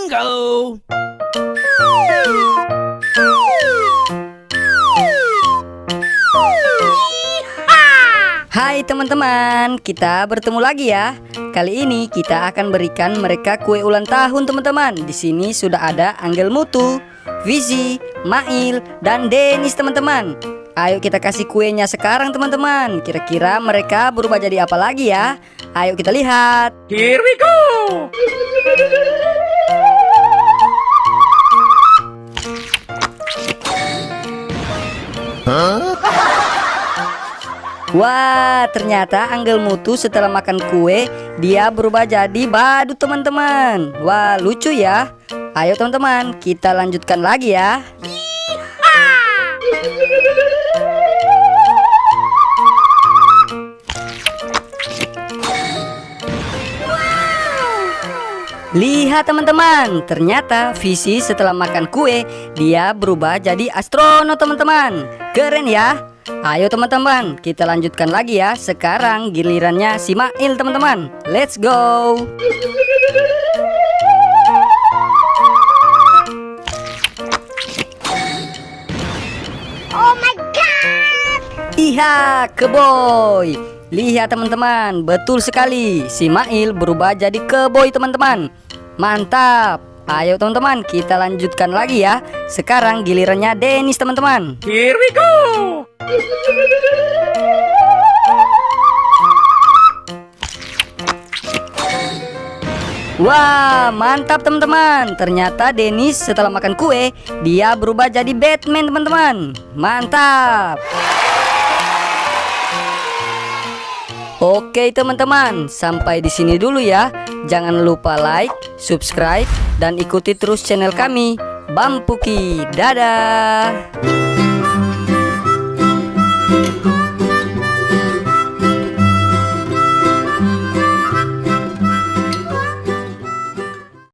Bingo! Hai teman-teman, kita bertemu lagi ya. Kali ini kita akan berikan mereka kue ulang tahun teman-teman. Di sini sudah ada Anggel Mutu, Vizi, Mail, dan Denis teman-teman. Ayo kita kasih kuenya sekarang teman-teman. Kira-kira mereka berubah jadi apa lagi ya? Ayo kita lihat. Here we go! Wah, ternyata Anggel Mutu setelah makan kue dia berubah jadi badut teman-teman. Wah, lucu ya. Ayo teman-teman, kita lanjutkan lagi ya. Lihat teman-teman, ternyata Vizi setelah makan kue dia berubah jadi astronot teman-teman. Keren ya. Ayo teman-teman, kita lanjutkan lagi ya. Sekarang gilirannya si Mail teman-teman. Let's go. Oh my god! Iya, keboy. Lihat teman-teman, betul sekali. Si Mail berubah jadi keboy teman-teman. Mantap. Ayo teman-teman, kita lanjutkan lagi ya. Sekarang gilirannya Denis teman-teman. Here we go! Wah, mantap teman-teman. Ternyata Denis setelah makan kue dia berubah jadi Batman teman-teman. Mantap. Oke teman-teman, sampai di sini dulu ya. Jangan lupa like, subscribe, dan ikuti terus channel kami, Bampuki. Dadah.